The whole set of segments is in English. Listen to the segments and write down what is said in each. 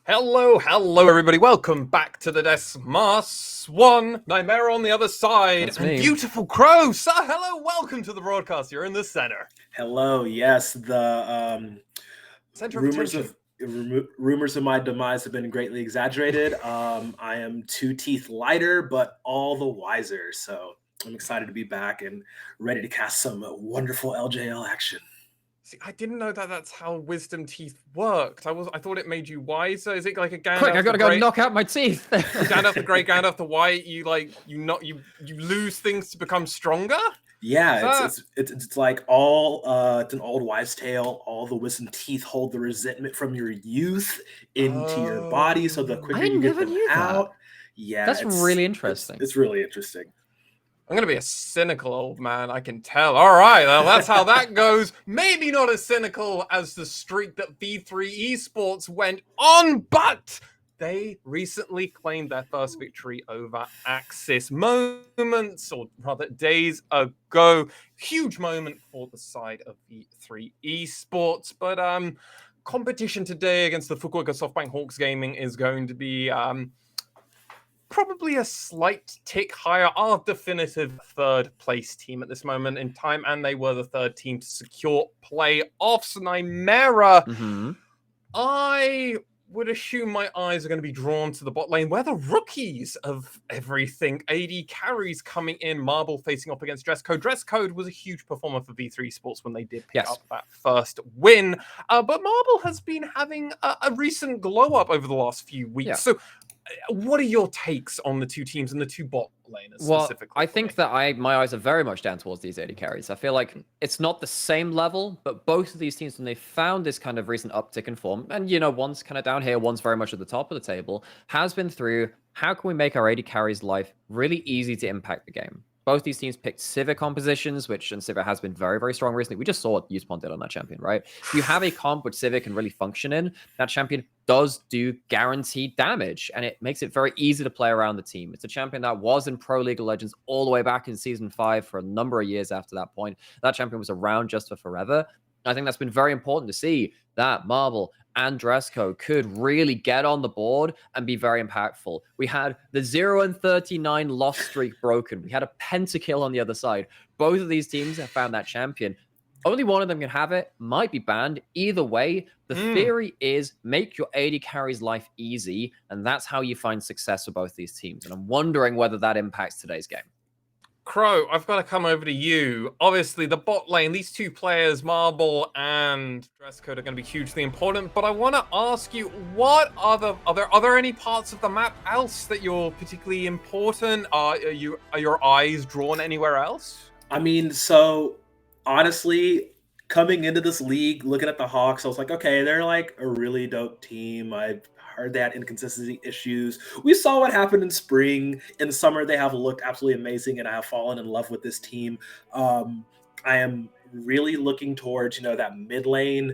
Hello, everybody. Welcome back to the Desmas. One Nightmare on the other side. That's and me. Beautiful Crow. So, hello, welcome to the broadcast. You're in the center. Hello. Yes, the Center of rumors attention. of rumors of my demise have been greatly exaggerated. I am 2 teeth lighter, but all the wiser. So I'm excited to be back and ready to cast some wonderful LJL action. See, I didn't know that that's how wisdom teeth worked. I thought it made you wiser. Is it like a Gandalf Quick, I gotta the go Grey? knock out my teeth. Gandalf the Grey, Gandalf the White. You lose things to become stronger. Yeah, it's like it's an old wives' tale. All the wisdom teeth hold the resentment from your youth into your body, so the quicker I you get never them knew that. out. Yeah, That's really interesting. It's really interesting. I'm going to be a cynical old man, I can tell. All right, well, that's how that goes. Maybe not as cynical as the streak that V3 Esports went on, but they recently claimed their first victory over Axis moments, or rather days ago. Huge moment for the side of V3 Esports, but competition today against the Fukuoka SoftBank Hawks Gaming is going to be probably a slight tick higher. Our definitive third place team at this moment in time, and they were the third team to secure playoffs. Nightmare, I would assume my eyes are going to be drawn to the bot lane, where the rookies of everything, AD carries coming in, Marble facing off against Dress Code. Dress Code was a huge performer for V3 Sports when they did pick up that first win, but Marble has been having a recent glow up over the last few weeks. So what are your takes on the two teams and the two bot laners specifically? Well, I think that my eyes are very much down towards these AD carries. I feel like it's not the same level, but both of these teams, when they found this kind of recent uptick in form, and one's kind of down here, one's very much at the top of the table, has been through how can we make our AD carries' life really easy to impact the game. Both these teams picked Sivir compositions, and Sivir has been very, very strong recently. We just saw what Yuspon did on that champion, right? If you have a comp which Sivir can really function in, that champion does do guaranteed damage, and it makes it very easy to play around the team. It's a champion that was in Pro League of Legends all the way back in Season 5 for a number of years after that point. That champion was around just for forever. I think that's been very important to see that Marble and Dressco could really get on the board and be very impactful. We had the 0-39 loss streak broken. We had a pentakill on the other side. Both of these teams have found that champion. Only one of them can have it, might be banned. Either way, the theory is make your AD carries life easy, and that's how you find success for both these teams. And I'm wondering whether that impacts today's game. Crow, I've got to come over to you. Obviously, the bot lane, these two players, Marble and Dresscode, are going to be hugely important. But I want to ask you, what are there any parts of the map else that you're particularly important? Are your eyes drawn anywhere else? I mean, so honestly, coming into this league, looking at the Hawks, I was like, okay, they're like a really dope team. I've heard they had inconsistency issues. We saw what happened in spring. In summer, they have looked absolutely amazing, and I have fallen in love with this team. I am really looking towards, that mid lane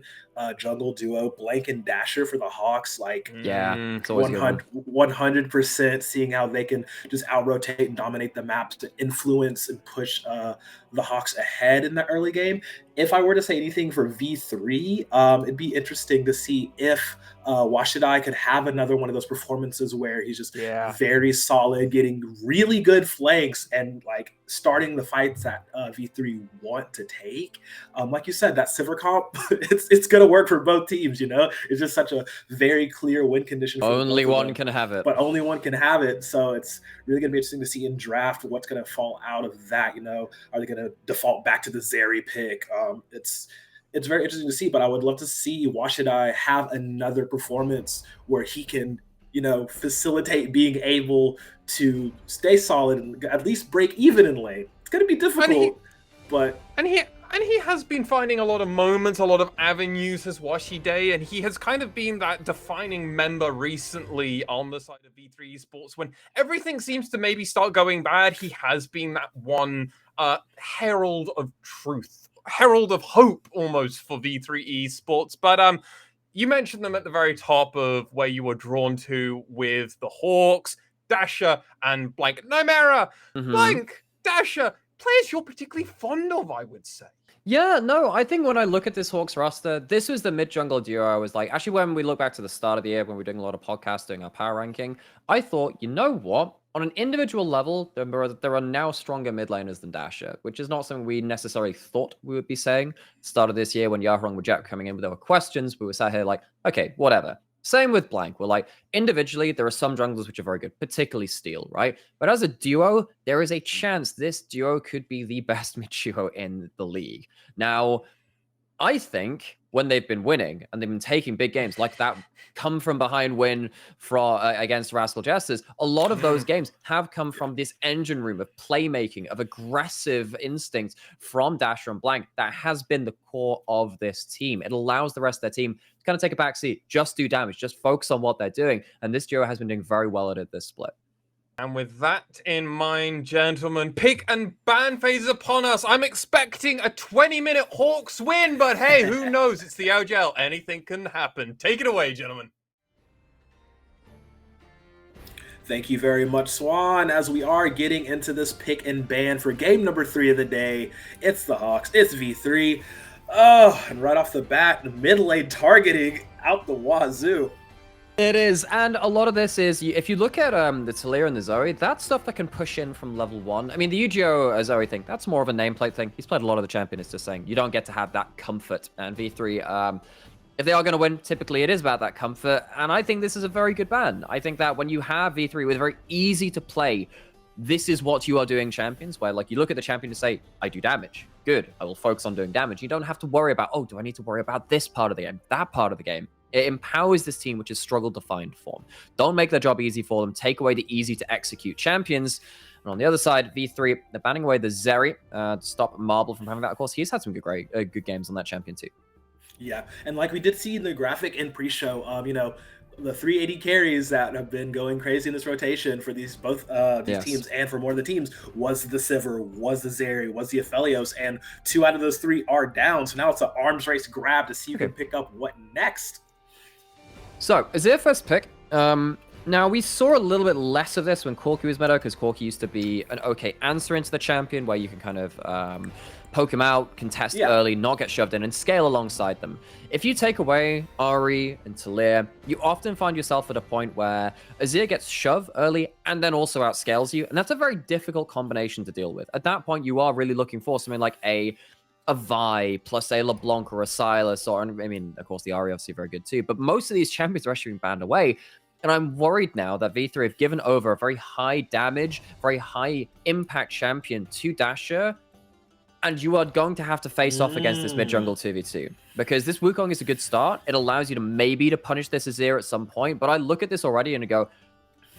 jungle duo, Blank and Dasher for the Hawks. Like, yeah, it's always 100% seeing how they can just out-rotate and dominate the maps to influence and push the Hawks ahead in the early game. If I were to say anything for V3, it'd be interesting to see if Washidai could have another one of those performances where he's just very solid, getting really good flanks and like starting the fights that V3 want to take. Like you said, that Sivir comp, it's going to work for both teams, It's just such a very clear win condition. For only one can have it. But only one can have it. So it's really going to be interesting to see in draft what's going to fall out of that, Are they going to default back to the Zeri pick? It's very interesting to see, but I would love to see Washidai have another performance where he can, facilitate being able to stay solid and at least break even in lane. It's going to be difficult, And he has been finding a lot of moments, a lot of avenues as Washidai, and he has kind of been that defining member recently on the side of V3 Esports. When everything seems to maybe start going bad, he has been that one herald of truth, herald of hope almost for V3 Esports. But you mentioned them at the very top of where you were drawn to with the Hawks, Dasher, and Blank. Nightmare, Blank, Dasher, players you're particularly fond of, I would say. Yeah, no, I think when I look at this Hawks roster, this was the mid-jungle duo I was like, actually, when we look back to the start of the year, when we were doing a lot of podcasting, our power ranking, I thought, you know what? On an individual level, there are now stronger mid laners than Dasher, which is not something we necessarily thought we would be saying. Start of this year, when Yahrong with Jack coming in with our questions, we were sat here like, okay, whatever. Same with Blank. We're like, individually, there are some junglers which are very good, particularly Steel, right? But as a duo, there is a chance this duo could be the best mid duo in the league. Now, I think when they've been winning and they've been taking big games like that come from behind win against Rascal Jesters, a lot of those games have come from this engine room of playmaking, of aggressive instincts from Dasher and Blank that has been the core of this team. It allows the rest of their team to kind of take a back seat, just do damage, just focus on what they're doing. And this duo has been doing very well at it this split. And with that in mind, gentlemen, pick and ban phase is upon us. I'm expecting a 20-minute Hawks win, but hey, who knows? It's the LJL. Anything can happen. Take it away, gentlemen. Thank you very much, Swan. As we are getting into this pick and ban for game number 3 of the day, it's the Hawks, it's V3. Oh, and right off the bat, the mid lane targeting out the wazoo. It is, and a lot of this is, if you look at the Talia and the Zoe, that's stuff that can push in from level 1. I mean, the UGO Zoe thing, that's more of a nameplate thing. He's played a lot of the champion, it's just saying you don't get to have that comfort. And V3, if they are going to win, typically it is about that comfort, and I think this is a very good ban. I think that when you have V3 with very easy to play, this is what you are doing champions, where like you look at the champion to say, I do damage. Good, I will focus on doing damage. You don't have to worry about, oh, do I need to worry about this part of the game, that part of the game. It empowers this team, which has struggled to find form. Don't make their job easy for them. Take away the easy-to-execute champions. And on the other side, V3, they're banning away the Zeri to stop Marble from having that. Of course, he's had some good games on that champion too. Yeah, and like we did see in the graphic in pre-show, you know, the 380 carries that have been going crazy in this rotation for these teams and for more of the teams was the Sivir, was the Zeri, was the Aphelios, and 2 out of those 3 are down. So now it's an arms race grab to see who can pick up what next. So, Azir first pick. Now, we saw a little bit less of this when Corki was meta, because Corki used to be an okay answer into the champion, where you can kind of poke him out, contest early, not get shoved in, and scale alongside them. If you take away Ahri and Talia, you often find yourself at a point where Azir gets shoved early and then also outscales you, and that's a very difficult combination to deal with. At that point, you are really looking for something like a Vi plus a LeBlanc or a Silas, or, I mean, of course, the Ahri obviously very good too, but most of these champions are actually being banned away. And I'm worried now that V3 have given over a very high damage, very high impact champion to Dasher, and you are going to have to face off against this mid-jungle 2v2. Because this Wukong is a good start. It allows you to maybe to punish this Azir at some point, but I look at this already and I go,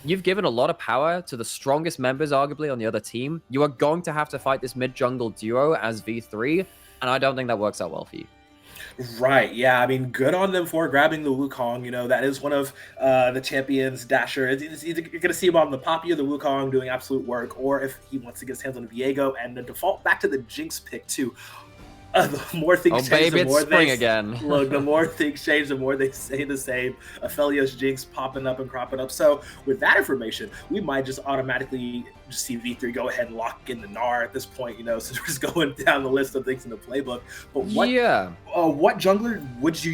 you've given a lot of power to the strongest members, arguably, on the other team. You are going to have to fight this mid-jungle duo as V3, and I don't think that works out well for you. Right, yeah, I mean, good on them for grabbing the Wukong. You know, that is one of the champions, Dasher. You're going to see him on the Poppy or the Wukong doing absolute work, or if he wants to get his hands on Viego, and the default back to the Jinx pick, too. The more things change, the more look. The more things change, the more they say the same. Aphelios, Jinx popping up and cropping up. So with that information, we might just automatically just see V3 go ahead and lock in the Gnar at this point. You know, since we're just going down the list of things in the playbook. But what jungler would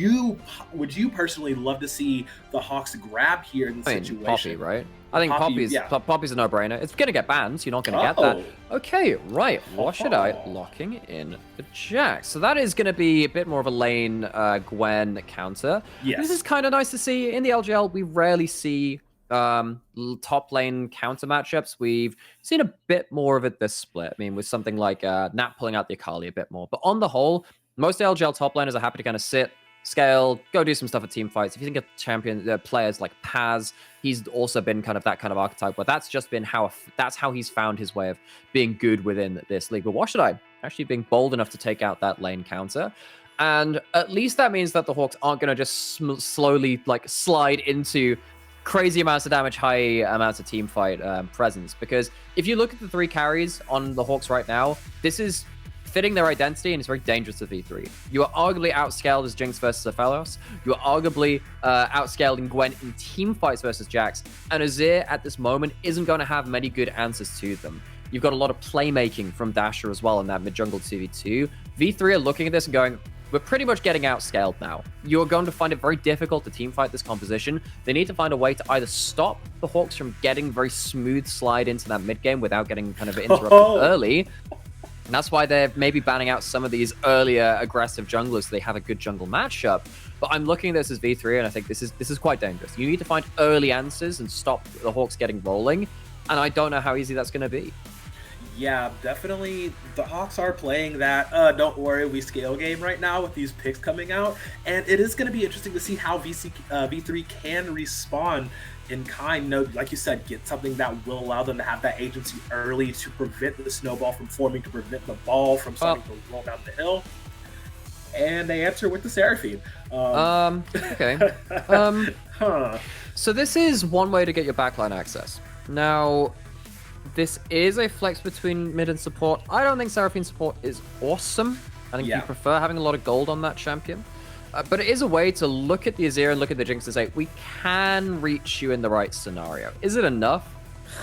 you personally love to see the Hawks grab here in this situation? Poppy, right? I think Poppy's a no-brainer. It's going to get banned, so you're not going to get that. Okay, right. What should I? Locking in the Jax. So that is going to be a bit more of a lane Gwen counter. Yes. This is kind of nice to see. In the LJL, we rarely see top lane counter matchups. We've seen a bit more of it this split. I mean, with something like Nat pulling out the Akali a bit more. But on the whole, most LJL top laners are happy to kind of sit, scale, go do some stuff at team fights. If you think of champion players like Paz, he's also been kind of that kind of archetype, where that's just been how he's found his way of being good within this league. But what should I? Actually being bold enough to take out that lane counter. And at least that means that the Hawks aren't going to just slowly like slide into crazy amounts of damage, high amounts of team fight presence. Because if you look at the 3 carries on the Hawks right now, this is fitting their identity, and it's very dangerous to V3. You are arguably outscaled as Jinx versus Aphelios. You are arguably outscaled in Gwen in team fights versus Jax. And Azir, at this moment, isn't going to have many good answers to them. You've got a lot of playmaking from Dasher as well in that mid-jungle 2v2. V3 are looking at this and going, we're pretty much getting outscaled now. You're going to find it very difficult to teamfight this composition. They need to find a way to either stop the Hawks from getting very smooth slide into that mid game without getting kind of interrupted early. And that's why they're maybe banning out some of these earlier aggressive junglers so they have a good jungle matchup. But I'm looking at this as V3, and I think this is quite dangerous. You need to find early answers and stop the Hawks getting rolling. And I don't know how easy that's going to be. Yeah, definitely. The Hawks are playing that don't worry, we scale game right now with these picks coming out. And it is going to be interesting to see how V3 can respond in kind. You know, like you said, get something that will allow them to have that agency early to prevent the snowball from forming, to prevent the ball from starting to roll down the hill. And they answer with the Seraphine. Okay. So this is one way to get your backline access. Now, this is a flex between mid and support. I don't think Seraphine support is awesome. I think you prefer having a lot of gold on that champion. But it is a way to look at the Azir and look at the Jinx and say, we can reach you in the right scenario. Is it enough?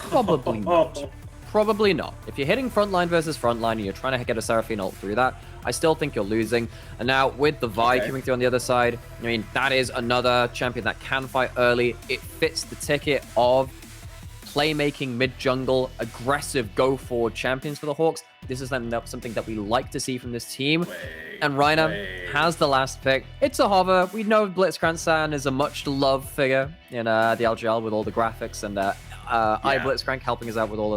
Probably not. Probably not. If you're hitting frontline versus frontline and you're trying to get a Seraphine ult through that, I still think you're losing. And now with the Vi coming through on the other side, I mean, that is another champion that can fight early. It fits the ticket of playmaking mid-jungle, aggressive go-forward champions for the Hawks. This is something that we like to see from this team. And Reiner has the last pick. It's a hover. We know Blitzcrank is a much-loved figure in the LJL with all the graphics and iBlitzcrank helping us out with all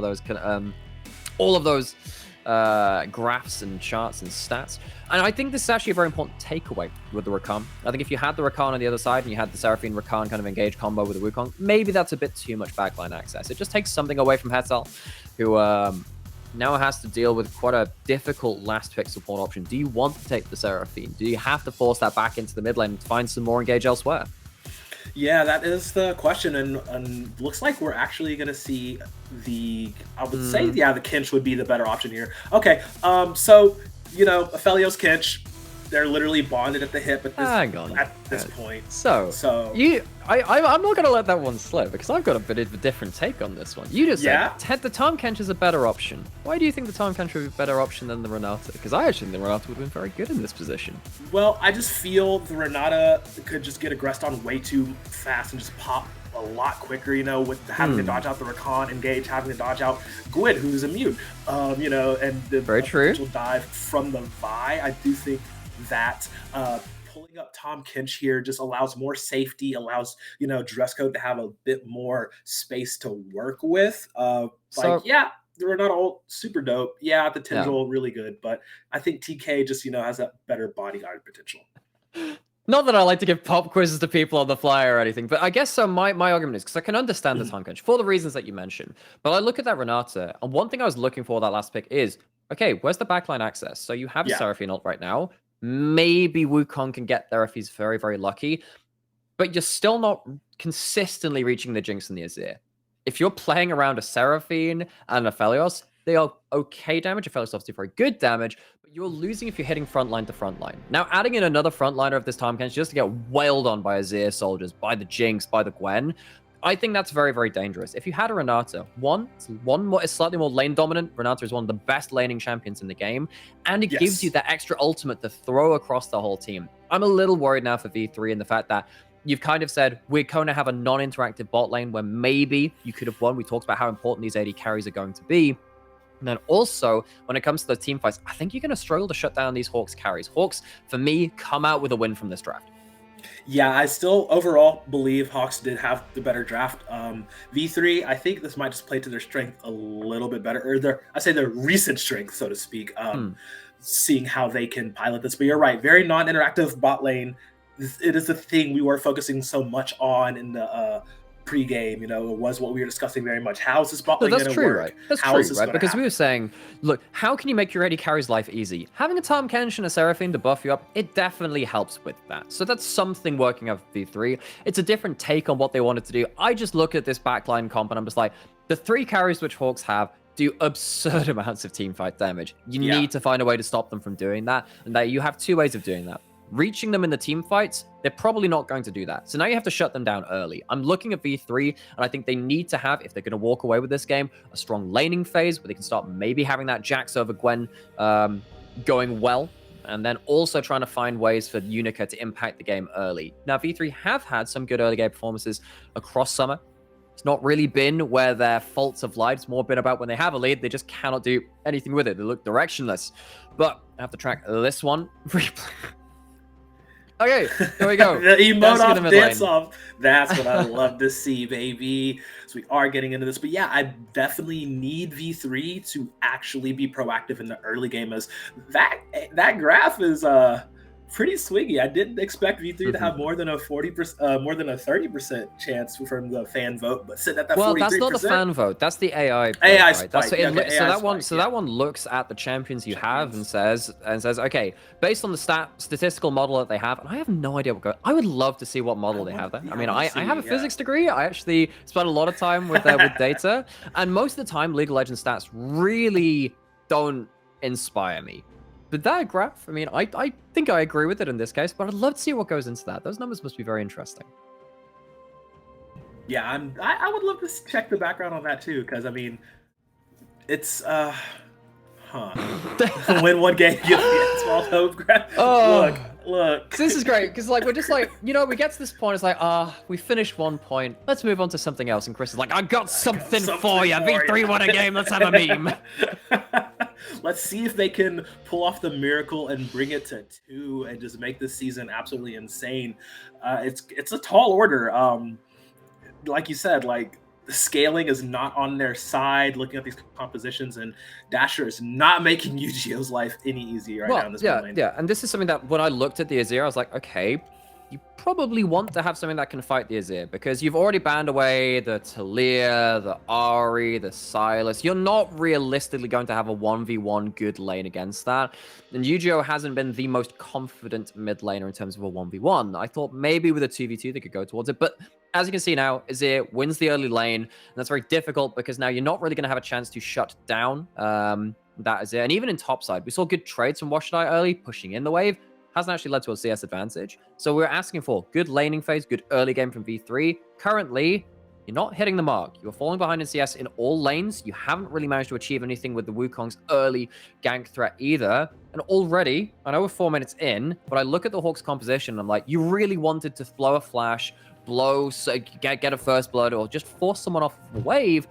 of those graphs and charts and stats. And I think this is actually a very important takeaway with the Rakan. I think if you had the Rakan on the other side and you had the Seraphine Rakan kind of engage combo with the Wukong, maybe that's a bit too much backline access. It just takes something away from Hetzal, who now has to deal with quite a difficult last pick support option. Do you want to take the Seraphine? Do you have to force that back into the mid lane to find some more engage elsewhere? Yeah, that is the question, and looks like we're actually going to see I would say, the Kinch would be the better option here. Okay, so, you know, Aphelios Kinch, they're literally bonded at the hip at this point. So I'm not going to let that one slip, because I've got a bit of a different take on this one. You just said the Tahm Kench is a better option. Why do you think the Tahm Kench would be a better option than the Renata? Because I actually think the Renata would have been very good in this position. Well, I just feel the Renata could just get aggressed on way too fast and just pop a lot quicker, you know, with having to dodge out the Rakan, engage, having to dodge out Gwyn, who's immune, you know, and the potential dive from the Vi. I do think that pulling up Tahm Kench here just allows more safety, allows, you know, dress code to have a bit more space to work with. They're not all super dope. Yeah, the Tendril really good, but I think TK just, you know, has that better bodyguard potential. Not that I like to give pop quizzes to people on the fly or anything, but I guess so. My argument is because I can understand the Tahm Kench for the reasons that you mentioned, but I look at that Renata, and one thing I was looking for that last pick is, okay, where's the backline access? So you have a Seraphine ult right now. Maybe Wukong can get there if he's very, very lucky, but you're still not consistently reaching the Jinx and the Azir. If you're playing around a Seraphine and a Aphelios, they are okay damage. Aphelios obviously very good damage, but you're losing if you're hitting frontline to frontline. Now, adding in another frontliner of this Tahm Kench just to get wailed on by Azir soldiers, by the Jinx, by the Gwen, I think that's very, very dangerous. If you had a Renata, it's slightly more lane dominant. Renata is one of the best laning champions in the game, and it gives you that extra ultimate to throw across the whole team. I'm a little worried now for V3 in the fact that you've kind of said, we're going to have a non-interactive bot lane where maybe you could have won. We talked about how important these AD carries are going to be. And then also, when it comes to the team fights, I think you're going to struggle to shut down these Hawks carries. Hawks, for me, come out with a win from this draft. Yeah, I still overall believe Hawks did have the better draft. V3, I think this might just play to their strength a little bit better, or their recent strength, so to speak, seeing how they can pilot this. But you're right, very non-interactive bot lane. It is the thing we were focusing so much on in the pre-game. You know, it was what we were discussing very much. How is this bot lane going to work? Right? That's true, right? Because we were saying, look, how can you make your AD carry's life easy? Having a Tahm Kench and a Seraphine to buff you up, it definitely helps with that. So that's something working out for V3. It's a different take on what they wanted to do. I just look at this backline comp and I'm just like, the three carries which Hawks have do absurd amounts of teamfight damage. You need to find a way to stop them from doing that, and that you have two ways of doing that. reaching them in the team fights, they're probably not going to do that. So now you have to shut them down early. I'm looking at V3, and I think they need to have, if they're going to walk away with this game, a strong laning phase where they can start maybe having that Jax over Gwen going well, and then also trying to find ways for Unica to impact the game early. Now, V3 have had some good early game performances across summer. It's not really been where their faults have lied. It's more been about when they have a lead, they just cannot do anything with it. They look directionless. But I have to track this one. Okay, there we go. The emote off, dance off. That's what I love to see, baby. So we are getting into this. But yeah, I definitely need V3 to actually be proactive in the early game, as that graph is pretty swingy. I didn't expect V3 to have more than a 40%, more than a 30% chance from the fan vote, but sitting at that 43%. Well, that's not the fan vote. That's the AI. AI spike. That's spike. What that one looks at the champions you have and says, okay, based on the statistical model that they have, and I have no idea what goes. I would love to see what model they have there. I mean, I have a physics degree. I actually spent a lot of time with data, and most of the time, League of Legends stats really don't inspire me. But that graph, I mean, I think I agree with it in this case, but I'd love to see what goes into that. Those numbers must be very interesting. Yeah, I would love to check the background on that too, because I mean, it's win one game, you get 12 hope graph. Oh, look. This is great because like we're just like, you know, we get to this point. It's like, we finished 1 point. Let's move on to something else. And Chris is like, I got something for you. V3 won a game. Let's have a meme. Let's see if they can pull off the miracle and bring it to 2 and just make this season absolutely insane. It's a tall order. Like you said, like the scaling is not on their side. Looking at these compositions, and Dasher is not making Yu-Gi-Oh's life any easier now in this lane. Yeah, and this is something that when I looked at the Azir, I was like, okay, you probably want to have something that can fight the Azir, because you've already banned away the Talia, the Ahri, the Sylas. You're not realistically going to have a 1v1 good lane against that. And Yu-Gi-Oh hasn't been the most confident mid laner in terms of a 1v1. I thought maybe with a 2v2 they could go towards it, but as you can see now, Azir wins the early lane, and that's very difficult because now you're not really going to have a chance to shut down that Azir. And even in topside, we saw good trades from Washington early, pushing in the wave. Hasn't actually led to a CS advantage. So we're asking for good laning phase, good early game from V3. Currently, you're not hitting the mark. You're falling behind in CS in all lanes. You haven't really managed to achieve anything with the Wukong's early gank threat either. And already, I know we're 4 minutes in, but I look at the Hawks composition and I'm like, you really wanted to blow a flash, get a first blood, or just force someone off the wave.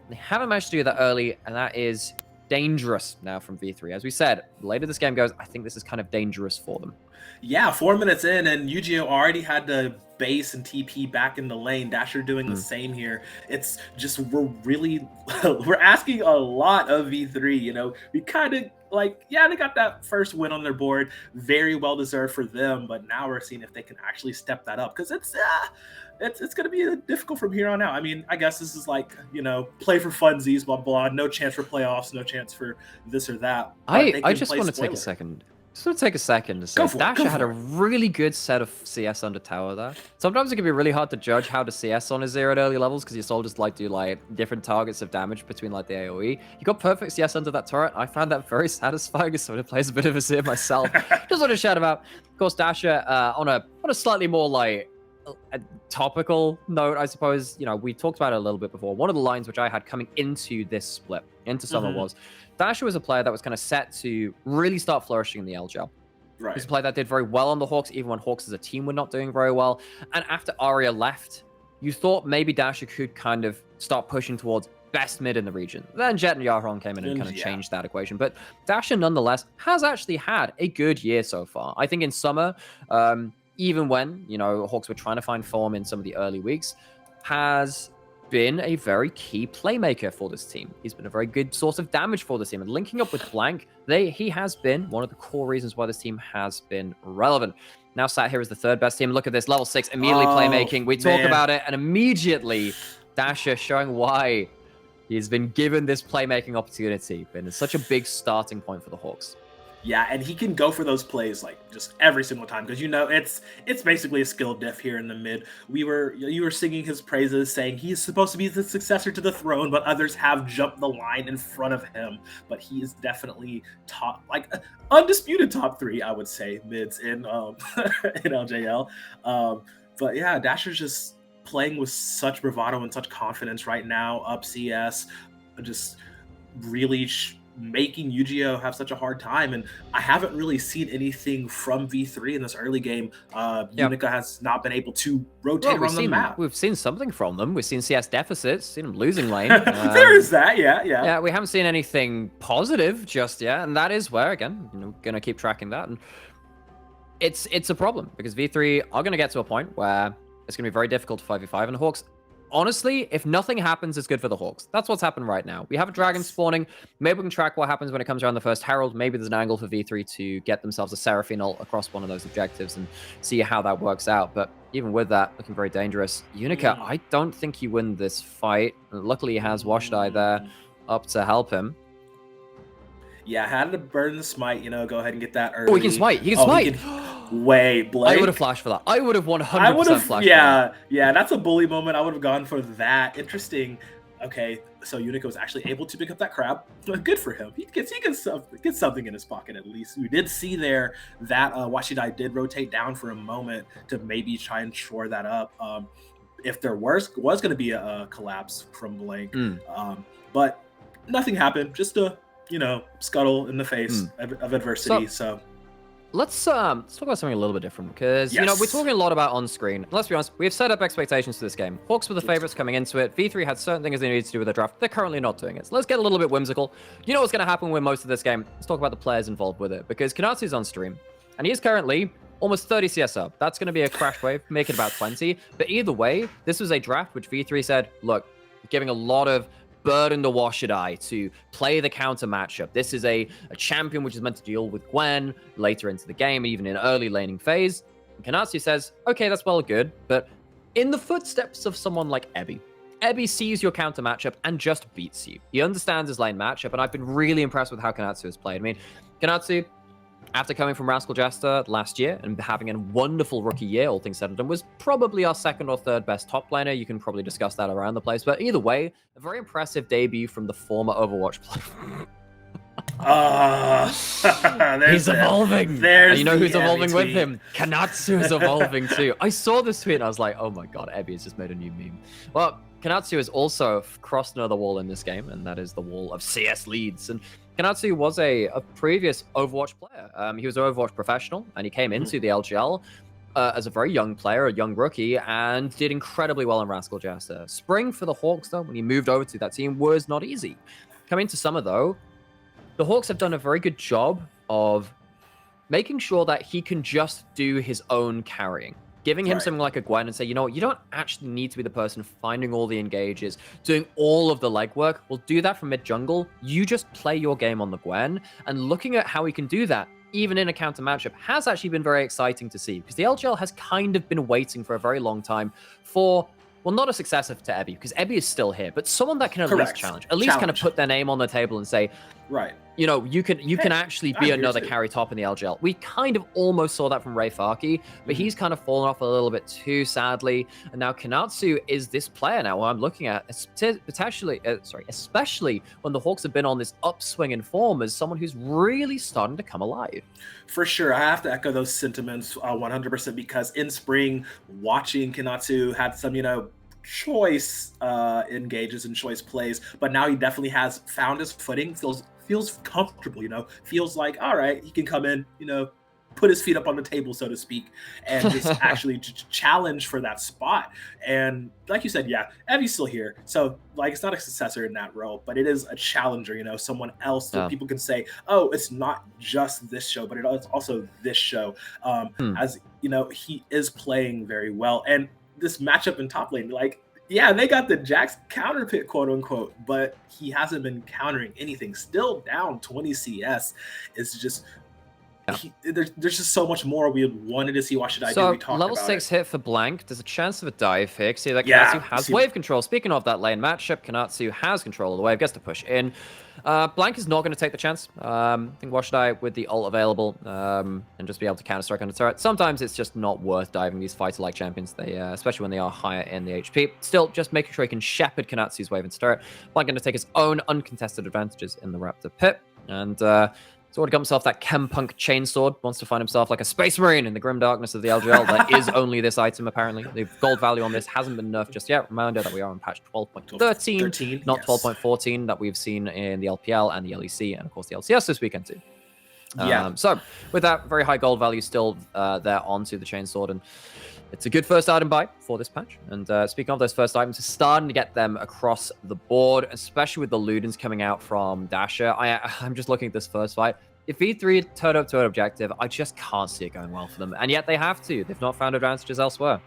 They haven't managed to do that early, and that is dangerous now from V3. As we said, the later this game goes, I think this is kind of dangerous for them. Yeah, 4 minutes in, and Yu-Gi-Oh already had to base and TP back in the lane. Dasher doing the same here. It's just, we're asking a lot of V3, you know. We kind of like, yeah, they got that first win on their board, very well deserved for them, but now we're seeing if they can actually step that up, because it's going to be difficult from here on out. I mean, I guess this is like, you know, play for funsies, blah, blah, no chance for playoffs, no chance for this or that. I just want to take a second. Just want to take a second to say Dasher had a really good set of CS under tower there. Sometimes it can be really hard to judge how to CS on a 0 at early levels because your soldiers do different targets of damage between like the AoE. You got perfect CS under that turret. I found that very satisfying as someone who plays a bit of a Azir myself. Just want to shout about, of course, Dasher on a slightly more like a topical note, I suppose. You know, we talked about it a little bit before. One of the lines which I had coming into this split, into summer, was Dasher was a player that was kind of set to really start flourishing in the LJL. Right. He's a player that did very well on the Hawks, even when Hawks as a team were not doing very well. And after Arya left, you thought maybe Dasher could kind of start pushing towards best mid in the region. Then Jet and Yaron came in and kind of changed that equation. But Dasher, nonetheless, has actually had a good year so far. I think in summer, even when, you know, Hawks were trying to find form in some of the early weeks, has been a very key playmaker for this team. He's been a very good source of damage for this team. And linking up with Blank, he has been one of the core reasons why this team has been relevant. Now sat here as the third best team. Look at this, level 6, immediately playmaking. We talk about it, and immediately Dasher showing why he's been given this playmaking opportunity. Been such a big starting point for the Hawks. Yeah, and he can go for those plays like just every single time because it's basically a skill diff here in the mid. You were singing his praises, saying he's supposed to be the successor to the throne, but others have jumped the line in front of him. But he is definitely top, like undisputed top 3, I would say, mids in in LJL. But yeah, Dasher's just playing with such bravado and such confidence right now. Up CS, just really making Yu-Gi-Oh have such a hard time, and I haven't really seen anything from V3 in this early game. Unica has not been able to rotate around the map. We've seen something from them. We've seen CS deficits, seen them losing lane. There is that, yeah. Yeah, we haven't seen anything positive just yet, and that is where, again, gonna keep tracking that. And it's a problem because V3 are gonna get to a point where it's gonna be very difficult to 5v5, and the Hawks, honestly, if nothing happens, it's good for the Hawks. That's what's happened right now. We have a dragon spawning. Maybe we can track what happens when it comes around the first Herald. Maybe there's an angle for V3 to get themselves a Seraphine ult across one of those objectives and see how that works out. But even with that, looking very dangerous. Unica, I don't think he win this fight. Luckily, he has Washedai there up to help him. Yeah, had to burn the smite, go ahead and get that early. Oh, he can smite. He can smite. Wait, Blake. I would have flashed for that. I would have 100% flashed yeah, that's a bully moment. I would have gone for that. Interesting. Okay, so Unica was actually able to pick up that crab. Good for him. He gets something in his pocket at least. We did see there that Washidai did rotate down for a moment to maybe try and shore that up. If there was going to be a collapse from Blake, but nothing happened. Just a scuttle in the face of adversity. So let's talk about something a little bit different because we're talking a lot about on screen. Let's be honest, we've set up expectations for this game. Hawks were the favorites coming into it. V3 had certain things they needed to do with their draft. They're currently not doing it. So let's get a little bit whimsical. You know what's going to happen with most of this game? Let's talk about the players involved with it because Kanatsu's on stream and he is currently almost 30 CS up. That's going to be a crash wave, make it about 20. But either way, this was a draft which V3 said, look, giving a lot of burden to Washedai to play the counter matchup. This is a champion which is meant to deal with Gwen later into the game, even in early laning phase. And Kanatsu says, okay, that's well good, but in the footsteps of someone like Ebby sees your counter matchup and just beats you. He understands his lane matchup, and I've been really impressed with how Kanatsu has played. I mean, Kanatsu, after coming from Rascal Jester last year and having a wonderful rookie year, all things said and done, was probably our second or third best top laner. You can probably discuss that around the place. But either way, a very impressive debut from the former Overwatch player. He's evolving. You know who's evolving with him? Kanatsu is evolving too. I saw this tweet and I was like, oh my god, Ebby has just made a new meme. Well, Kanatsu has also crossed another wall in this game, and that is the wall of CS leads. And Kanatsu was a previous Overwatch player. He was an Overwatch professional, and he came into the LJL as a very young player, a young rookie, and did incredibly well in Rascal Jester. Spring for the Hawks, though, when he moved over to that team, was not easy. Coming to summer, though, the Hawks have done a very good job of making sure that he can just do his own carrying. Giving him something like a Gwen and say, you know what, you don't actually need to be the person finding all the engages, doing all of the legwork. We'll do that from mid-jungle. You just play your game on the Gwen. And looking at how he can do that, even in a counter matchup, has actually been very exciting to see. Because the LGL has kind of been waiting for a very long time for, well, not a successor to Ebby, because Ebby is still here, but someone that can at least challenge. At least kind of put their name on the table and say, you know, you can actually be another carry top in the LGL. We kind of almost saw that from Ray Farkey, but he's kind of fallen off a little bit too, sadly. And now Kanatsu is this player now I'm looking at, especially when the Hawks have been on this upswing in form as someone who's really starting to come alive. For sure, I have to echo those sentiments 100% because in spring, watching Kanatsu had some, choice engages and choice plays, but now he definitely has found his footing, feels comfortable, feels like, all right, he can come in, put his feet up on the table, so to speak, and just actually challenge for that spot. And like you said, Evie's still here. So like, it's not a successor in that role, but it is a challenger, someone else that people can say, oh, it's not just this show, but it's also this show. As he is playing very well. And this matchup in top lane, they got the Jax counter pit, quote unquote, but he hasn't been countering anything. Still down 20 CS. It's just there's just so much more we wanted to see. What should I do? So We talked level about 6 it. hit for blank. There's a chance of a dive here. See that Yeah, Kanatsu has see- wave control. Speaking of that lane matchup, Kanatsu has control of the wave, gets to push in. Blank is not going to take the chance. I think Washidai with the ult available and just be able to counter strike on the turret. Sometimes it's just not worth diving these fighter like champions. They especially when they are higher in the HP. Still, just making sure he can shepherd Kanatsu's wave into turret. Blank going to take his own uncontested advantages in the Raptor pit and. He's already got himself that Chempunk chainsword. Wants to find himself like a space marine in the grim darkness of the LJL. There is only this item, apparently. The gold value on this hasn't been nerfed just yet. Reminder that we are on patch 12.13, not 12.14 that we've seen in the LPL and the LEC, and of course the LCS this weekend too. Yeah. So with that very high gold value still there onto the chainsword, and it's a good first item buy for this patch. And speaking of those first items, it's starting to get them across the board, especially with the Ludens coming out from Dasher. I'm just looking at this first fight. If V3 turned up to an objective, I just can't see it going well for them. And yet they have to. They've not found advantages elsewhere.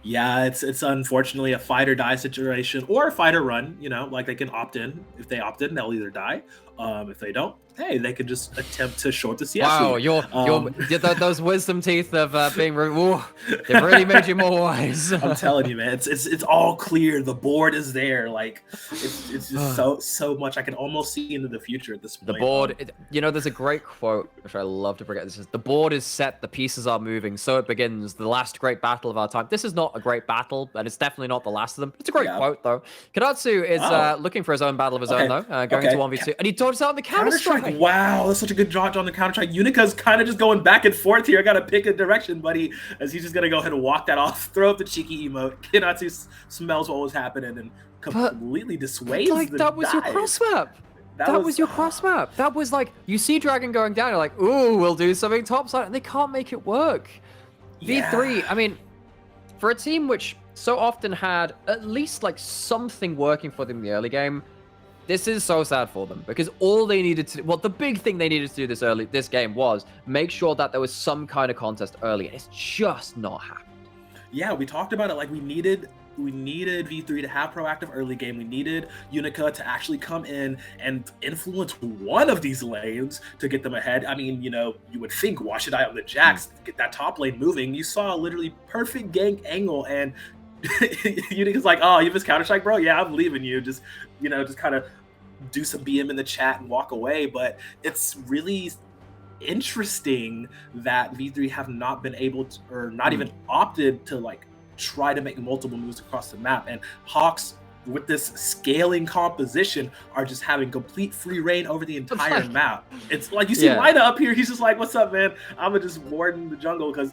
Yeah, it's unfortunately a fight or die situation or a fight or run. You know, like they can opt in. If they opt in, they'll either die. If they don't, hey, they can just attempt to short the CS. Wow, those wisdom teeth of being they've really made you more wise. I'm telling you, man, it's all clear. The board is there. Like it's just so much. I can almost see into the future at this point. The board, there's a great quote which I love to forget. This is the board is set, the pieces are moving, so it begins. The last great battle of our time. This is not a great battle, and it's definitely not the last of them. It's a great quote though. Kanatsu is looking for his own battle of his own though, going to 1v2, and he dodges out the counter-strike. Wow, that's such a good dodge on the counter-strike. Unika's kind of just going back and forth here. I gotta pick a direction, buddy, as he's just gonna go ahead and walk that off, throw up the cheeky emote. Kanatsu smells what was happening and completely dissuades the that was dive. Your cross map. That was your cross map. That was like, you see Dragon going down, you're like, ooh, we'll do something topside, and they can't make it work. Yeah. V3, I mean, for a team which so often had at least like something working for them in the early game, this is so sad for them because all they needed to, the big thing they needed to do this game was make sure that there was some kind of contest early, and it's just not happened. Yeah, we talked about it. Like we needed V3 to have proactive early game. We needed Unica to actually come in and influence one of these lanes to get them ahead. I mean, you would think Washidai on the Jax, get that top lane moving. You saw a literally perfect gank angle, and Unica's like, oh, you missed Counter-Strike, bro? Yeah, I'm leaving you. Just kind of do some BM in the chat and walk away. But it's really interesting that V3 have not been able to, or not even opted to like try to make multiple moves across the map. And Hawks, with this scaling composition, are just having complete free reign over the entire map. It's like you see Lina up here, he's just like, what's up, man? I'm gonna just warden the jungle because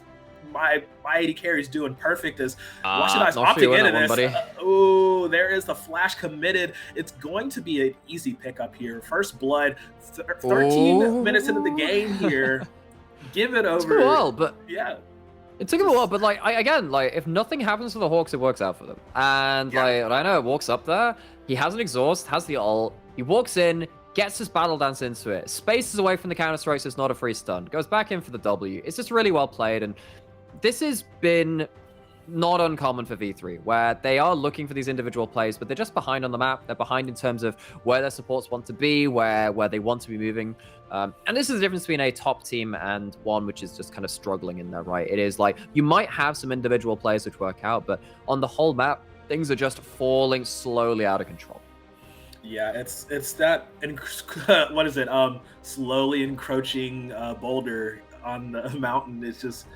my AD carry is doing perfect as Washidai's opting into this. Oh, there is the flash committed. It's going to be an easy pickup here. First blood, 13 minutes into the game here. Give it over. It's been a while, but yeah. It took him a while, but if nothing happens for the Hawks, it works out for them. And Rhino walks up there, he has an exhaust, has the ult, he walks in, gets his battle dance into it, spaces away from the counter strike, so it's not a free stun, goes back in for the W. It's just really well played, and this has been not uncommon for V3, where they are looking for these individual plays, but they're just behind on the map. They're behind in terms of where their supports want to be, where they want to be moving. And this is the difference between a top team and one which is just kind of struggling in there, right? It is like, you might have some individual plays which work out, but on the whole map, things are just falling slowly out of control. Yeah, it's that, what is it? Slowly encroaching boulder on the mountain. It's just...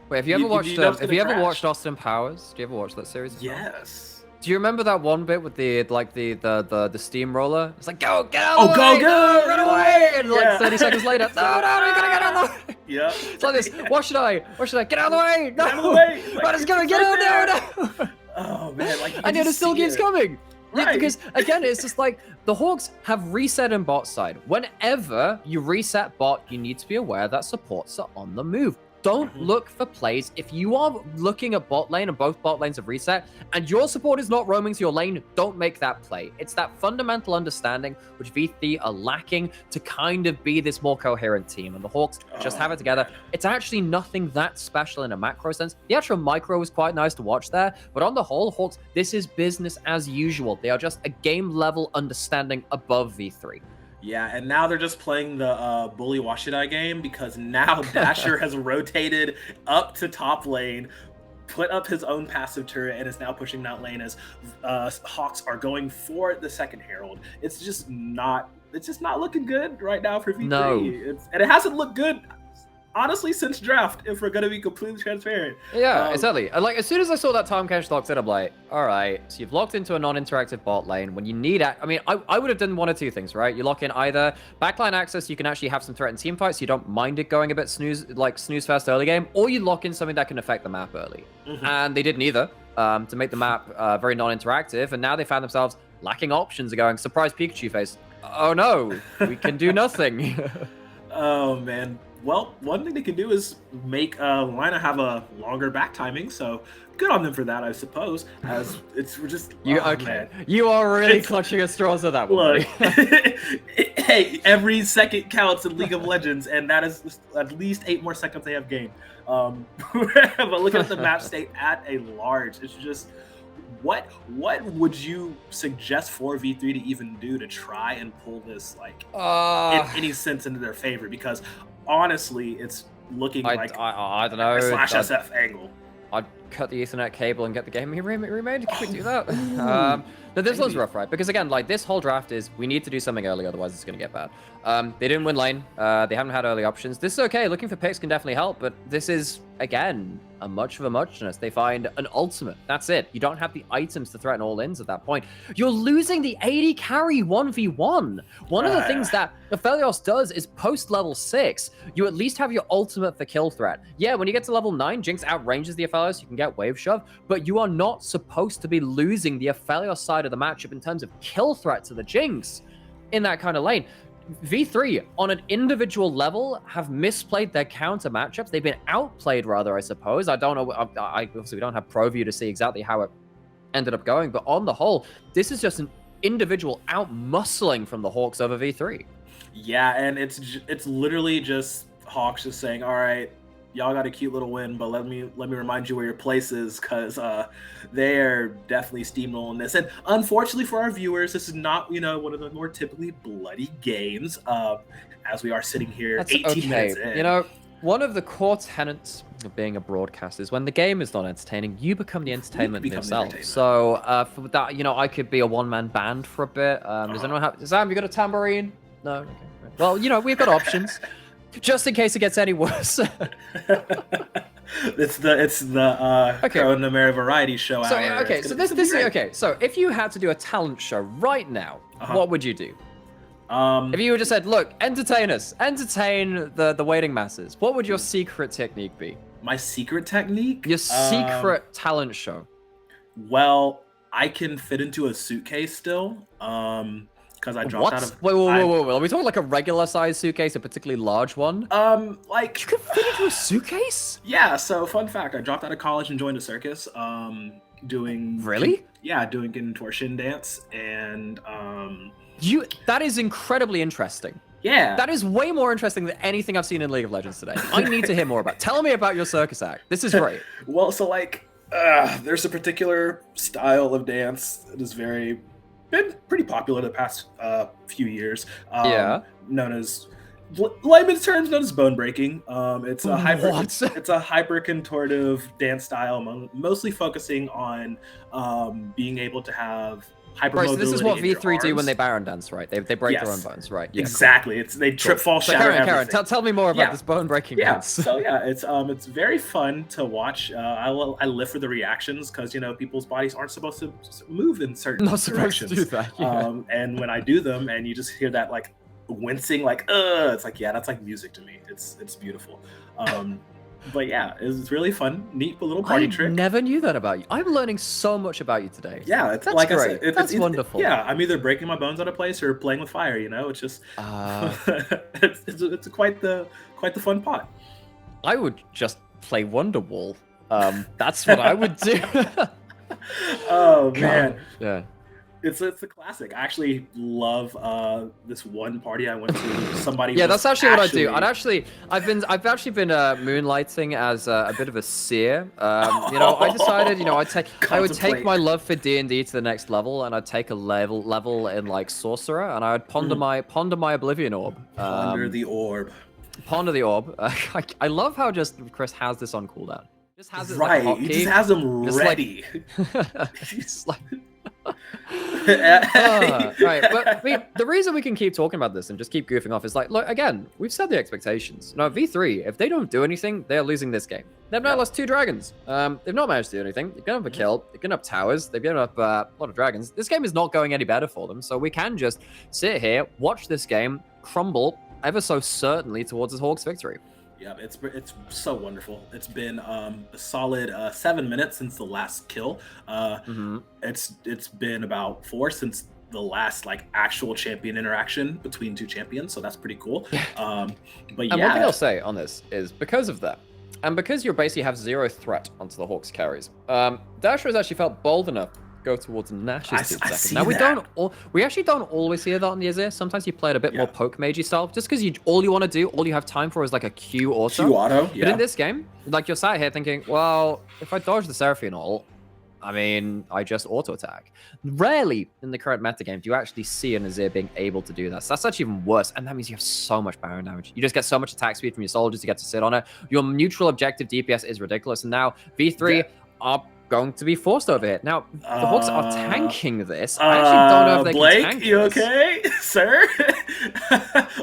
Wait, have you ever watched Austin Powers? Do you ever watch that series? Yes. Do you remember that one bit with the steamroller? It's like, get out of the way! Go! Run away! And like 30 seconds later, no, you gotta get out of the way! Yeah. It's like this, what should I? Get out of the way! No! Get out of the way! But it's gonna get out there! No! Oh, man. And yet it still keeps coming! Right. Yeah, because, again, it's just like, the Hawks have reset in bot side. Whenever you reset bot, you need to be aware that supports are on the move. Don't look for plays. If you are looking at bot lane and both bot lanes have reset and your support is not roaming to your lane, don't make that play. It's that fundamental understanding which V3 are lacking to kind of be this more coherent team. And the Hawks just have it together. It's actually nothing that special in a macro sense. The actual micro was quite nice to watch there. But on the whole, Hawks, this is business as usual. They are just a game level understanding above V3. Yeah, and now they're just playing the Bully Washidai game because now Dasher has rotated up to top lane, put up his own passive turret, and is now pushing that lane as Hawks are going for the second Herald. It's just not looking good right now for V3. No. And it hasn't looked good, honestly, since draft, if we're gonna be completely transparent. Yeah, exactly. And like, as soon as I saw that Time Cache locked in, I'm like, all right, so you've locked into a non-interactive bot lane when you need I mean, I would have done one or two things, right? You lock in either backline access, you can actually have some threat in team fights, so you don't mind it going a bit snooze fast early game, or you lock in something that can affect the map early. And they did neither to make the map very non-interactive, and now they found themselves lacking options and going, surprise Pikachu face. Oh no, we can do nothing. Oh man. Well, one thing they can do is make Lina have a longer back timing, so good on them for that, I suppose. As we're just man. You are really clutching at straws at that one. Look, hey, every second counts in League of Legends, and that is at least 8 more seconds they have gained. But looking at the match state at a large, it's just what would you suggest for V3 to even do to try and pull this in any sense into their favor? Because honestly, it's looking like I don't know, a slash SF angle. I'd cut the Ethernet cable and get the game remade. Can we do that? But this one's rough, right? Because again, like, this whole draft is, we need to do something early, otherwise it's going to get bad. They didn't win lane. They haven't had early options. This is okay. Looking for picks can definitely help, but this is, again, a much of a muchness. They find an ultimate. That's it. You don't have the items to threaten all ins at that point. You're losing the AD carry 1v1. One of the things that Aphelios does is post level 6, you at least have your ultimate for kill threat. Yeah, when you get to level 9, Jinx outranges the Aphelios, you can get wave shove, but you are not supposed to be losing the Aphelios side of the matchup in terms of kill threat to the Jinx in that kind of lane. V3, on an individual level, have misplayed their counter matchups. They've been outplayed, rather, I suppose. I don't know. Obviously, we don't have pro view to see exactly how it ended up going, but on the whole, this is just an individual out-muscling from the Hawks over V3. Yeah, and it's literally just Hawks just saying, all right, y'all got a cute little win, but let me remind you where your place is, because they're definitely steamrolling this. And unfortunately for our viewers, this is not, one of the more typically bloody games, as we are sitting here. That's 18 minutes in. One of the core tenets of being a broadcaster is when the game is not entertaining, you become the entertainment yourself. So for that, I could be a one-man band for a bit. Does anyone have... Sam, you got a tambourine? No? Okay. Well, we've got options. Just in case it gets any worse. it's the Crow and the Mary Variety Show. So okay, so this is okay. So if you had to do a talent show right now, what would you do? If you just said, look, entertain us, entertain the waiting masses, what would your secret technique be? My secret technique? Your secret talent show. Well, I can fit into a suitcase still. Because I dropped out of... Wait. Are we talking like a regular size suitcase, a particularly large one? Like... You could fit into a suitcase? Yeah, so fun fact, I dropped out of college and joined a circus, doing... Really? Yeah, doing contortion dance, and... That is incredibly interesting. Yeah. That is way more interesting than anything I've seen in League of Legends today. I need to hear more about it. Tell me about your circus act. This is great. Well, so like, there's a particular style of dance that is been pretty popular the past few years. Known as, layman's terms, known as bone breaking. It's a hyper contortive dance style, mostly focusing on being able to have hypermobility. Right, so this is what V3 do when they Baron dance, right? They break their own bones, right? Yeah, exactly. Cool. They trip, fall, shatter, everything. Karen, tell me more about this bone breaking dance. So it's very fun to watch. I live for the reactions because people's bodies aren't supposed to move in certain directions. To do that. Yeah. And when I do them, and you just hear that like wincing, like it's like that's like music to me. It's beautiful. But yeah, it's really fun, neat little party trick. I never knew that about you. I'm learning so much about you today. Yeah, it's That's like great. I said, That's wonderful. Yeah, I'm either breaking my bones out of place or playing with fire. It's just it's quite the fun pot. I would just play Wonderwall. That's what I would do. Oh man, yeah. It's a classic. I actually love this one party I went to. Somebody Yeah, was that's actually what I do. I've actually been moonlighting as a bit of a seer. You know, I decided, you know, I would take my love for D&D to the next level, and I'd take a level in like sorcerer, and I would ponder my Oblivion orb. Ponder the orb. Ponder the orb. I love how just Chris has this on cooldown. Just has it Right, like a he hotkey. just has them ready. It's like. Right, but I mean, the reason we can keep talking about this and just keep goofing off is like, look, again, we've set the expectations. Now, V3, if they don't do anything, they're losing this game. They've now lost 2 dragons. They've not managed to do anything. They've given up a kill. They've given up towers. They've given up a lot of dragons. This game is not going any better for them, so we can just sit here, watch this game crumble ever so certainly towards this Hawks victory. Yeah, it's so wonderful. It's been a solid 7 minutes since the last kill. It's been about 4 since the last like actual champion interaction between 2 champions, so that's pretty cool. But and yeah, one thing I'll say on this is because of that, and because you basically have 0 threat onto the Hawks carries, Dasher has actually felt bold enough to go towards Nash's team second. Now we actually don't always hear that on the Azir. Sometimes you play it a bit more poke magey style, just because all you want to do, all you have time for is like a Q auto. But in this game, like you're sat here thinking, well, if I dodge the Seraphine ult, I mean, I just auto attack. Rarely in the current metagame do you actually see an Azir being able to do that. So that's actually even worse, and that means you have so much Baron damage. You just get so much attack speed from your soldiers. You get to sit on it. Your neutral objective DPS is ridiculous, and now V3 are going to be forced over here. Now, the Hawks are tanking this. I actually don't know if they Blake, can tank you this. okay, sir?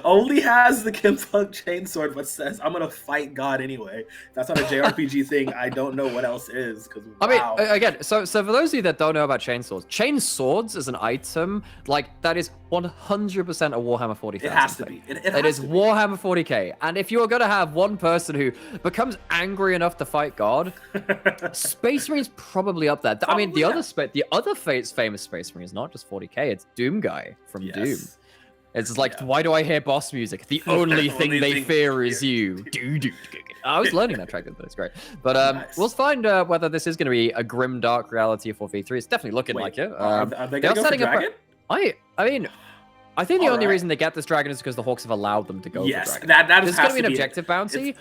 Only has the Kimfunk chainsword, but says, I'm going to fight God anyway. That's not a JRPG thing. I don't know what else is. I mean, again, so for those of you that don't know about chainswords is an item, like, that is 100% a Warhammer 40,000. It has to be. It is Warhammer 40k. And if you're going to have one person who becomes angry enough to fight God, Space Marine's probably up there. I mean, the other famous Space Marine is not just 40k, it's Doom Guy from Doom. It's like, why do I hear boss music? The only thing they fear is you. I was learning that track, but it's great. But we'll find whether this is going to be a grim, dark reality for V3. It's definitely looking like it. Are they going to go for Dragon? I mean, I think the only reason they get this dragon is because the Hawks have allowed them to go for dragon. That There's going to be an objective bounty.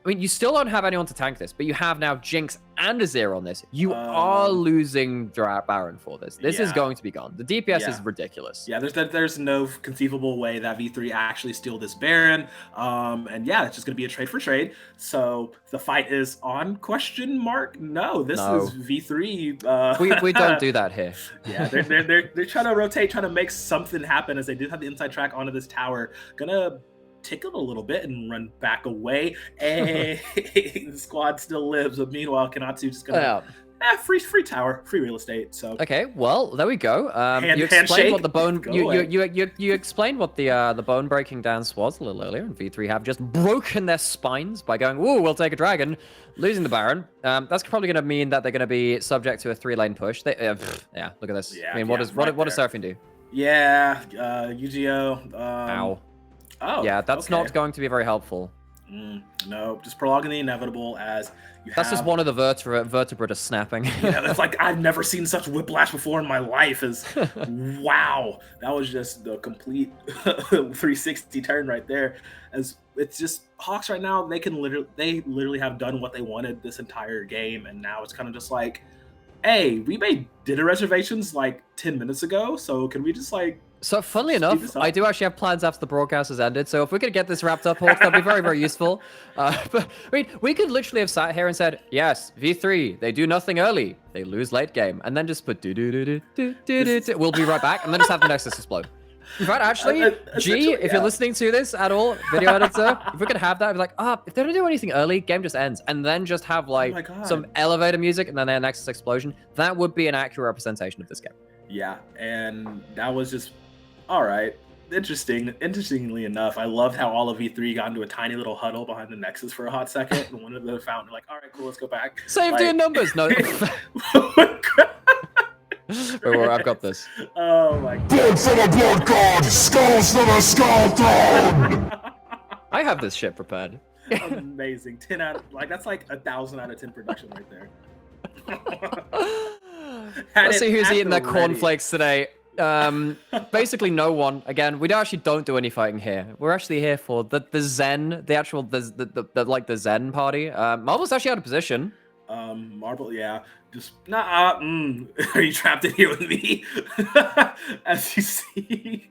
I mean, you still don't have anyone to tank this, but you have now Jinx and Azir on this. You are losing Baron for this. This is going to be gone. The DPS is ridiculous. Yeah, there's no conceivable way that V3 actually steal this Baron. And yeah, it's just going to be a trade for trade. So the fight is on question mark? No, this is V3. We don't do that here. Yeah, they're trying to rotate, trying to make something happen as they did have the inside track onto this tower. Gonna tickle a little bit and run back away, and the squad still lives. But meanwhile, Kanatsu just gonna free tower, free real estate. So okay, well there we go. You explained what the bone you explained what the bone breaking dance was a little earlier, and V3 have just broken their spines by going, "Whoa, we'll take a dragon," losing the Baron. That's probably going to mean that they're going to be subject to a 3-lane push. Yeah, look at this. Yeah, I mean, what does Seraphine do? Yeah, UGO. Ow. Oh, yeah, that's not going to be very helpful. No, just prolonging the inevitable as you That's just one of the vertebrae just snapping. Yeah, it's like I've never seen such whiplash before in my life. Wow, that was just the complete 360 turn right there. As it's just Hawks right now, they literally have done what they wanted this entire game, and now it's kind of just like, hey, we made dinner reservations like 10 minutes ago, so can we just like. So, funnily enough, I do actually have plans after the broadcast has ended. So, if we could get this wrapped up, Hawks, that'd be very, very useful. But I mean, we could literally have sat here and said, yes, V3, they do nothing early, they lose late game, and then just put we'll be right back, and then just have the Nexus explode. In fact, actually, G, if you're listening to this at all, video editor, if we could have that, I'd be like, if they don't do anything early, game just ends, and then just have like some elevator music and then their Nexus explosion. That would be an accurate representation of this game. Yeah, and that was just. All right. Interestingly enough, I loved how all of V3 got into a tiny little huddle behind the Nexus for a hot second, and one of the fountain like, all right, cool, let's go back. Save doing numbers. No. I've got this. Oh my god. Blood for the blood god, skulls for the skull throne. I have this shit prepared. Amazing. 10 out of that's like 1,000 out of 10 production right there. Let's see who's eating their cornflakes today. Basically no one. Again, we actually don't do any fighting here. We're actually here for the Zen, the actual the Zen party. Marvel's actually out of position. Marble, yeah, just nah. Are you trapped in here with me? As you see,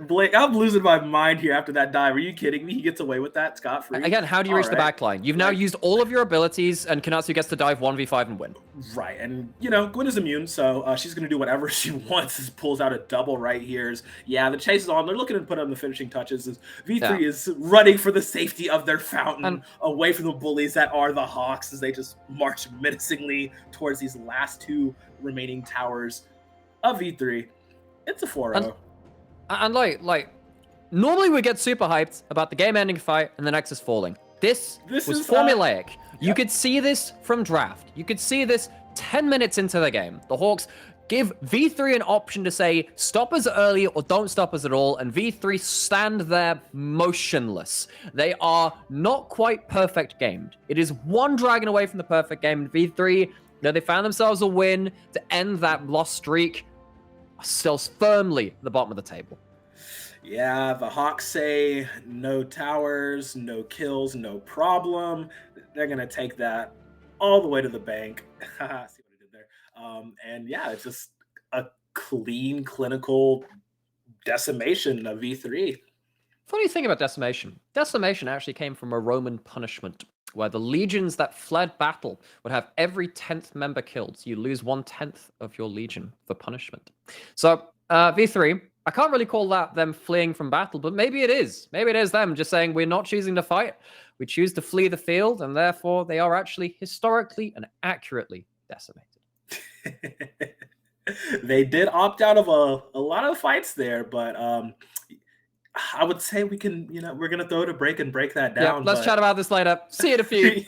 Blake, I'm losing my mind here after that dive. Are you kidding me? He gets away with that scot-free. Again, how do you reach the backline? You've now used all of your abilities, and Kanatsu gets to dive 1v5 and win. Right, and you know, Gwen is immune, so she's going to do whatever she wants. Just pulls out a double right here. The chase is on. They're looking to put on the finishing touches. V3 is running for the safety of their fountain, away from the bullies that are the Hawks, as they just march menacingly towards these last two remaining towers of V3. It's a 4-0. And like, normally we get super hyped about the game-ending fight and the Nexus falling. This was formulaic. You could see this from draft. You could see this 10 minutes into the game. The Hawks give V3 an option to say, stop us early or don't stop us at all, and V3 stand there motionless. They are not quite perfect gamed. It is one dragon away from the perfect game, and V3, they found themselves a win to end that lost streak, still firmly at the bottom of the table. Yeah, the Hawks say no towers, no kills, no problem. They're going to take that all the way to the bank. See what I did there? And yeah, it's just a clean, clinical decimation of V3. Funny thing about decimation. Decimation actually came from a Roman punishment, where the legions that fled battle would have every 10th member killed. So you lose 1/10 of your legion for punishment. So V3, I can't really call that them fleeing from battle, but maybe it is. Maybe it is them just saying we're not choosing to fight. We choose to flee the field, and therefore they are actually historically and accurately decimated. They did opt out of a lot of fights there, but I would say we can, we're going to throw it a break and break that down. Yeah, let's chat about this later. See you in a few.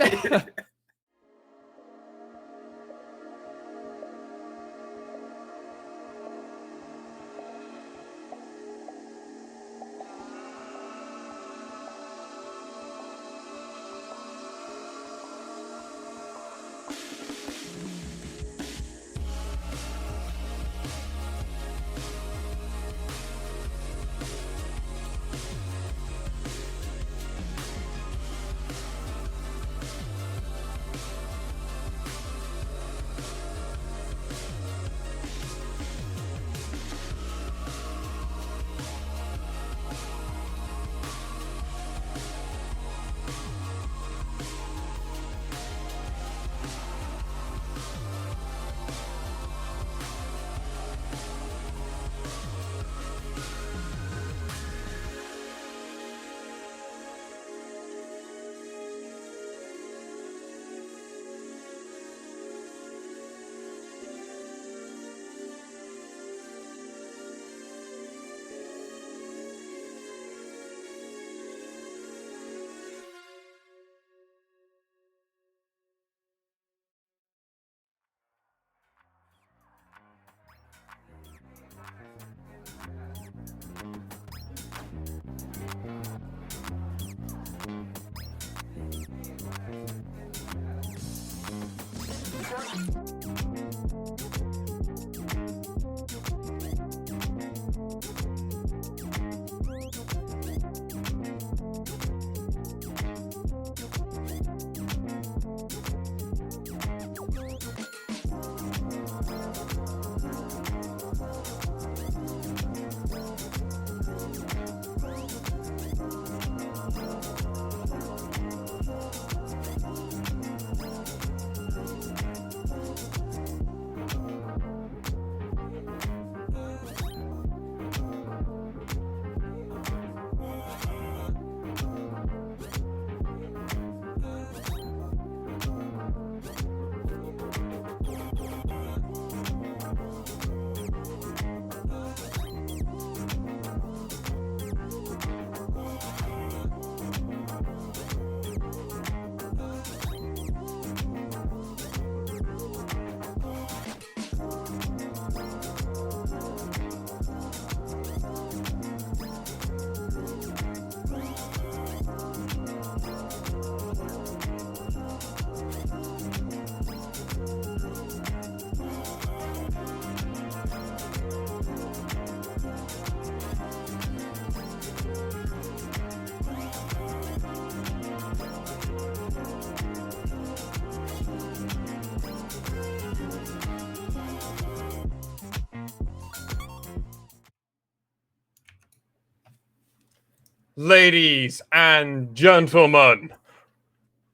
Ladies and gentlemen,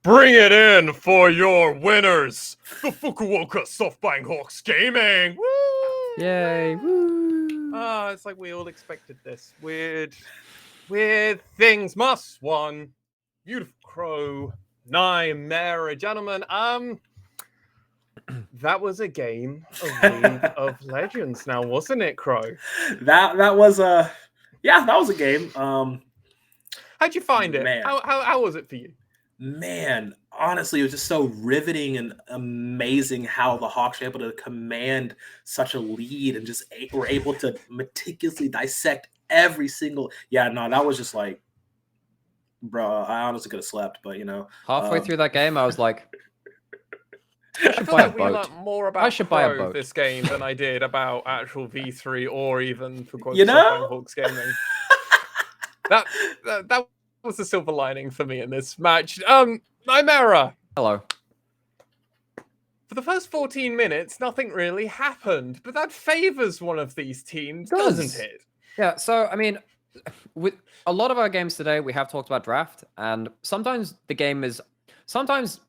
bring it in for your winners, the Fukuoka SoftBank Hawks Gaming. Woo! Yay! Woo! Ah, it's like we all expected this. Weird things must one. Beautiful Crow, Nightmare, gentlemen. That was a game of League of Legends now, wasn't it, Crow? That was a game. How'd you find it? Man. How was it for you? Man, honestly, it was just so riveting and amazing how the Hawks were able to command such a lead and just were able to meticulously dissect every single. Yeah, no, that was just like, bro, I honestly could have slept, but Halfway through that game, I was like, I feel like we learned more about Crow boat this game than I did about actual V3 or even for Hawks Gaming. That was the silver lining for me in this match. Nightmare. hello. For the first 14 minutes, nothing really happened, but that favors one of these teams, doesn't it? Yeah, so, I mean, with a lot of our games today, we have talked about draft, and sometimes the game is... Sometimes,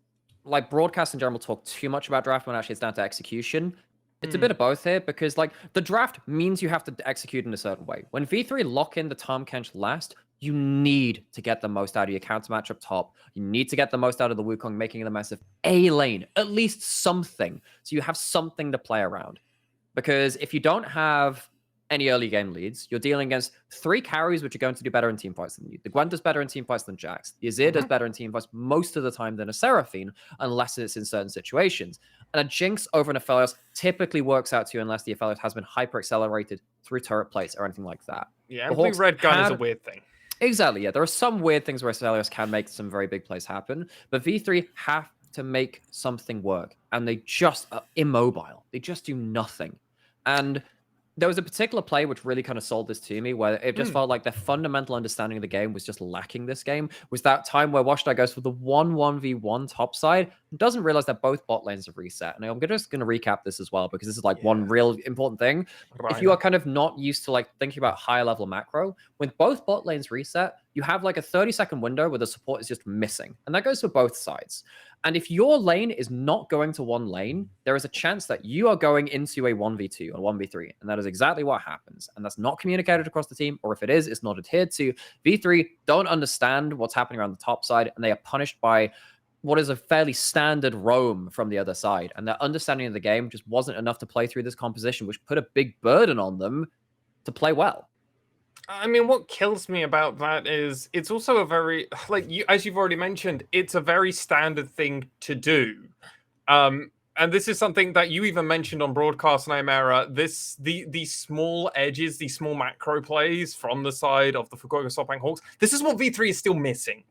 like, broadcast in general talk too much about draft when actually it's down to execution. It's a bit of both here, because, like, the draft means you have to execute in a certain way. When V3 lock in the Tahm Kench last, you need to get the most out of your counter match up top. You need to get the most out of the Wukong, making the massive A lane, at least something, so you have something to play around. Because if you don't have any early game leads, you're dealing against 3 carries which are going to do better in team fights than you. The Gwen does better in team fights than Jax. The Azir does better in team fights most of the time than a Seraphine, unless it's in certain situations. And a Jinx over an Aphelios typically works out to you unless the Aphelios has been hyper-accelerated through turret plates or anything like that. Yeah, every red gun is a weird thing. Exactly, yeah. There are some weird things where Aphelios can make some very big plays happen, but V3 have to make something work, and they just are immobile. They just do nothing. And there was a particular play which really kind of sold this to me, where it just felt like their fundamental understanding of the game was just lacking this game. Was that time where Washington goes for the 1-1v1 top side and doesn't realize that both bot lanes have reset. And I'm just going to recap this as well, because this is like one real important thing. Right. If you are kind of not used to like thinking about higher level macro, when both bot lanes reset, you have like a 30-second window where the support is just missing. And that goes for both sides. And if your lane is not going to one lane, there is a chance that you are going into a 1v2 or 1v3. And that is exactly what happens. And that's not communicated across the team, or if it is, it's not adhered to. V3 don't understand what's happening around the top side, and they are punished by what is a fairly standard roam from the other side. And their understanding of the game just wasn't enough to play through this composition, which put a big burden on them to play well. I mean, what kills me about that is it's also a very, like, as you've already mentioned, it's a very standard thing to do. And this is something that you even mentioned on broadcast, Nightmare. These small edges, these small macro plays from the side of the Fukuoka SoftBank Hawks, this is what V3 is still missing.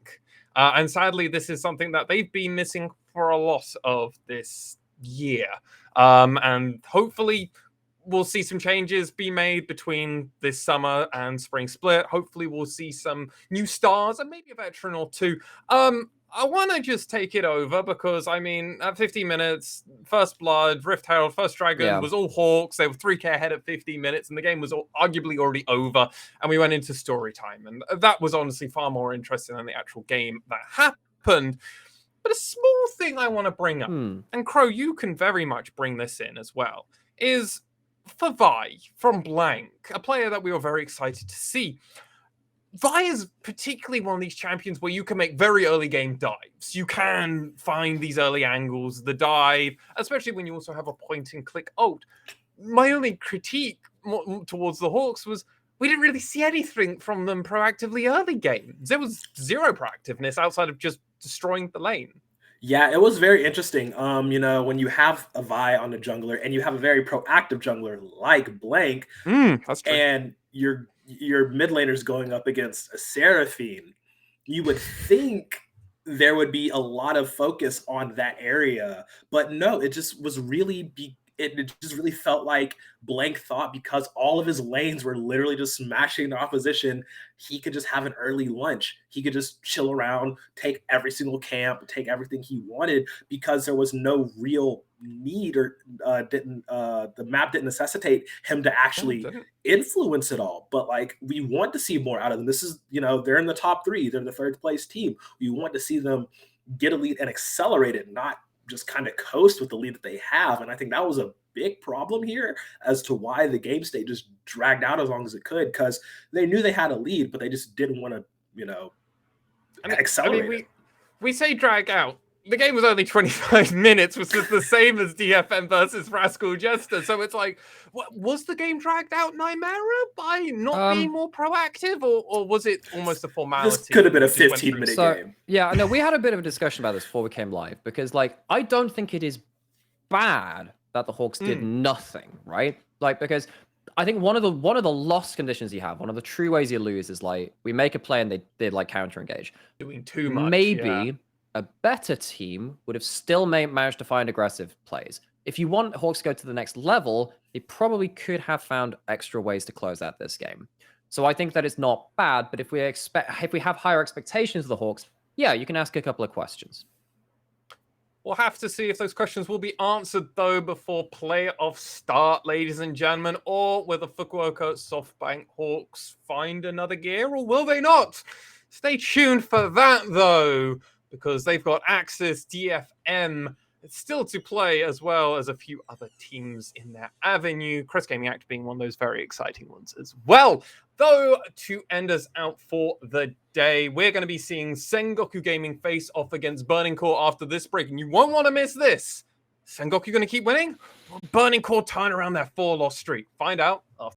And sadly, this is something that they've been missing for a lot of this year. And hopefully we'll see some changes be made between this summer and spring split. Hopefully we'll see some new stars and maybe a veteran or two. I want to just take it over because, I mean, at 15 minutes, First Blood, Rift Herald, First Dragon was all Hawks. They were 3k ahead at 15 minutes, and the game was arguably already over, and we went into story time. And that was honestly far more interesting than the actual game that happened. But a small thing I want to bring up, and Crow, you can very much bring this in as well, is for Vi from Blank, a player that we were very excited to see. Vi is particularly one of these champions where you can make very early game dives. You can find these early angles, the dive, especially when you also have a point and click ult. My only critique towards the Hawks was we didn't really see anything from them proactively early game. There was zero proactiveness outside of just destroying the lane. Yeah, it was very interesting. When you have a Vi on the jungler and you have a very proactive jungler like Blank, that's true. And your mid laner's going up against a Seraphine, you would think there would be a lot of focus on that area, but no, it just was really it just really felt like Blank thought because all of his lanes were literally just smashing the opposition, he could just have an early lunch. He could just chill around, take every single camp, take everything he wanted because there was no real need or the map didn't necessitate him to actually influence it all. But like we want to see more out of them. This is, they're in the top 3. They're the 3rd place team. We want to see them get a lead and accelerate it, not just kind of coast with the lead that they have. And I think that was a big problem here as to why the game state just dragged out as long as it could, because they knew they had a lead, but they just didn't want to, accelerate. We say drag out. The game was only 25 minutes, which is the same as DFM versus Rascal Jester. So it's like, was the game dragged out, Nightmare, by not being more proactive, or was it almost a formality? This could have been a 15-minute game. Yeah, no, we had a bit of a discussion about this before we came live, because like I don't think it is bad that the Hawks did nothing, right? Like, because I think one of the lost conditions you have, one of the true ways you lose is like we make a play and they did like counter engage. Doing too much. Maybe a better team would have still managed to find aggressive plays. If you want Hawks to go to the next level, they probably could have found extra ways to close out this game. So I think that it's not bad, but if we have higher expectations of the Hawks, yeah, you can ask a couple of questions. We'll have to see if those questions will be answered, though, before playoffs start, ladies and gentlemen, or whether Fukuoka SoftBank Hawks find another gear, or will they not? Stay tuned for that, though, because they've got Axis, DFM, still to play, as well as a few other teams in their avenue. Chris Gaming Act being one of those very exciting ones as well. Though, to end us out for the day, we're going to be seeing Sengoku Gaming face off against Burning Core after this break, and you won't want to miss this. Sengoku going to keep winning? Or Burning Core turn around their 4-loss streak? Find out after.